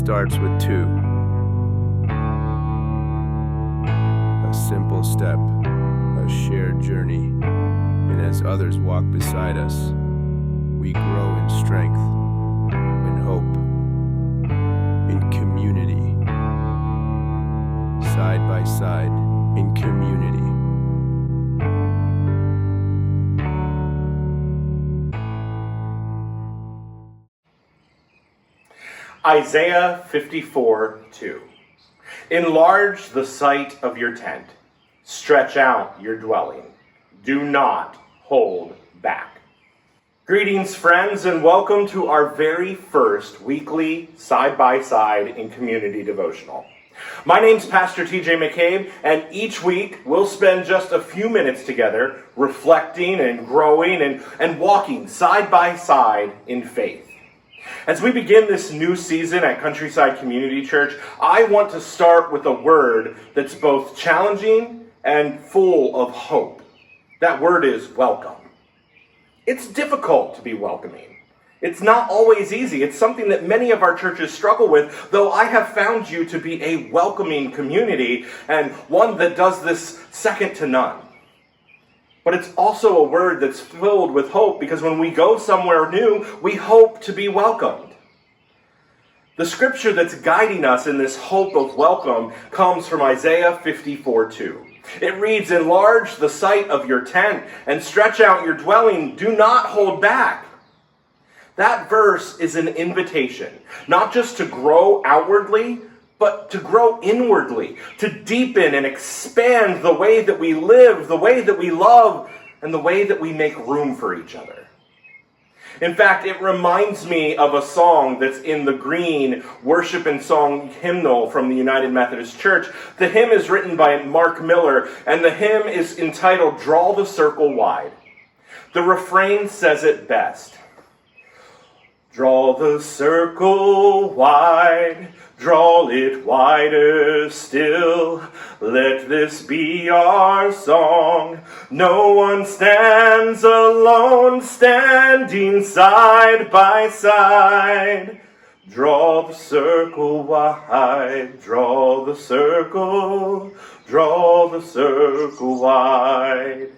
starts with two. A simple step, a shared journey, and as others walk beside us, we grow in strength, in hope, in community, side by side, in community. Isaiah 54:2. Enlarge the site of your tent. Stretch out your dwelling. Do not hold back. Greetings, friends, and welcome to our very first weekly side-by-side in community devotional. My name's Pastor TJ McCabe, and each week we'll spend just a few minutes together reflecting and growing and walking side by side in faith. As we begin this new season at Countryside Community Church, I want to start with a word that's both challenging and full of hope. That word is welcome. It's difficult to be welcoming. It's not always easy. It's something that many of our churches struggle with, though I have found you to be a welcoming community and one that does this second to none. But it's also a word that's filled with hope, because when we go somewhere new, we hope to be welcomed. The scripture that's guiding us in this hope of welcome comes from Isaiah 54:2. It reads, "Enlarge the site of your tent and stretch out your dwelling. Do not hold back." That verse is an invitation, not just to grow outwardly, but to grow inwardly, to deepen and expand the way that we live, the way that we love, and the way that we make room for each other. In fact, it reminds me of a song that's in the green worship and song hymnal from the United Methodist Church. The hymn is written by Mark Miller, and the hymn is entitled "Draw the Circle Wide." The refrain says it best. Draw the circle wide, draw it wider still. Let this be our song. No one stands alone, standing side by side. Draw the circle wide, draw the circle wide.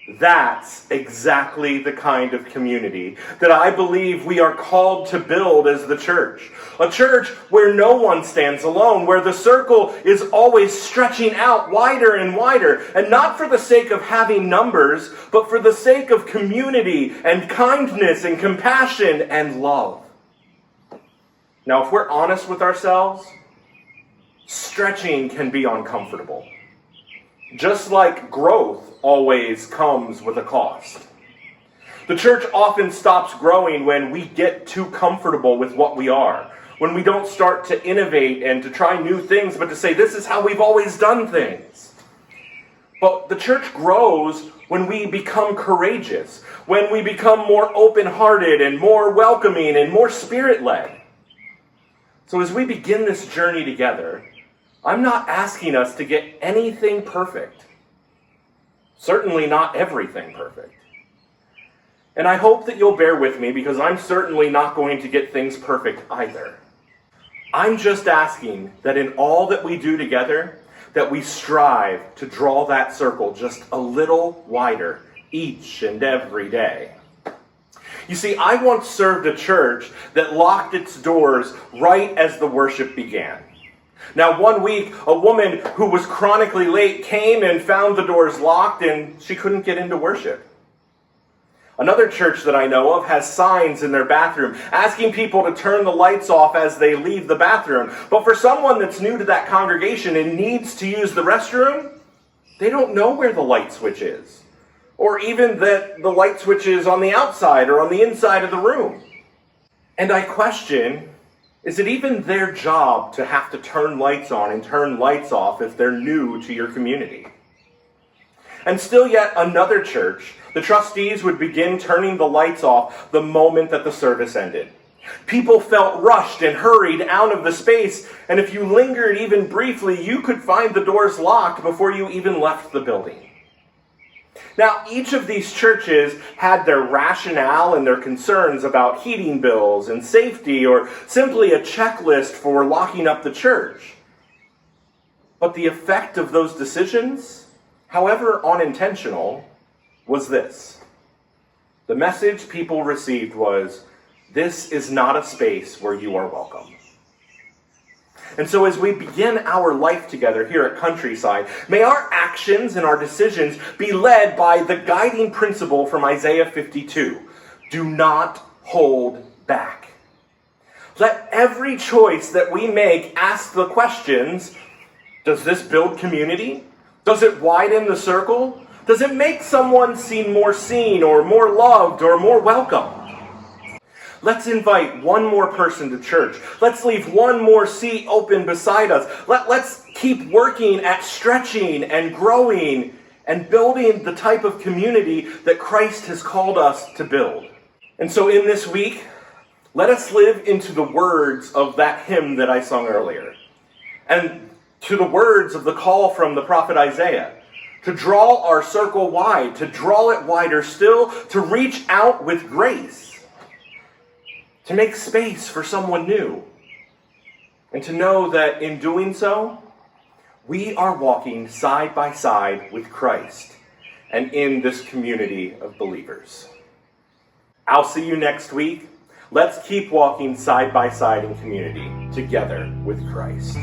That's exactly the kind of community that I believe we are called to build as the church. A church where no one stands alone, where the circle is always stretching out wider and wider, and not for the sake of having numbers, but for the sake of community and kindness and compassion and love. Now, if we're honest with ourselves, stretching can be uncomfortable. Just like growth always comes with a cost. The church often stops growing when we get too comfortable with what we are, when we don't start to innovate and to try new things, but to say, this is how we've always done things. But the church grows when we become courageous, when we become more open-hearted and more welcoming and more spirit-led. So as we begin this journey together, I'm not asking us to get anything perfect. Certainly not everything perfect. And I hope that you'll bear with me, because I'm certainly not going to get things perfect either. I'm just asking that in all that we do together, that we strive to draw that circle just a little wider each and every day. You see, I once served a church that locked its doors right as the worship began. Now, one week, a woman who was chronically late came and found the doors locked, and she couldn't get into worship. Another church that I know of has signs in their bathroom asking people to turn the lights off as they leave the bathroom. But for someone that's new to that congregation and needs to use the restroom, they don't know where the light switch is, or even that the light switch is on the outside or on the inside of the room. And I question, is it even their job to have to turn lights on and turn lights off if they're new to your community? And still yet another church, the trustees would begin turning the lights off the moment that the service ended. People felt rushed and hurried out of the space, and if you lingered even briefly, you could find the doors locked before you even left the building. Now, each of these churches had their rationale and their concerns about heating bills and safety, or simply a checklist for locking up the church. But the effect of those decisions, however unintentional, was this. The message people received was, this is not a space where you are welcome. And so as we begin our life together here at Countryside, may our actions and our decisions be led by the guiding principle from Isaiah 52. Do not hold back. Let every choice that we make ask the questions, does this build community? Does it widen the circle? Does it make someone seem more seen or more loved or more welcome? Let's invite one more person to church. Let's leave one more seat open beside us. Let's keep working at stretching and growing and building the type of community that Christ has called us to build. And so in this week, let us live into the words of that hymn that I sung earlier, and to the words of the call from the prophet Isaiah, to draw our circle wide, to draw it wider still, to reach out with grace, to make space for someone new, and to know that in doing so, we are walking side by side with Christ and in this community of believers. I'll see you next week. Let's keep walking side by side in community together with Christ.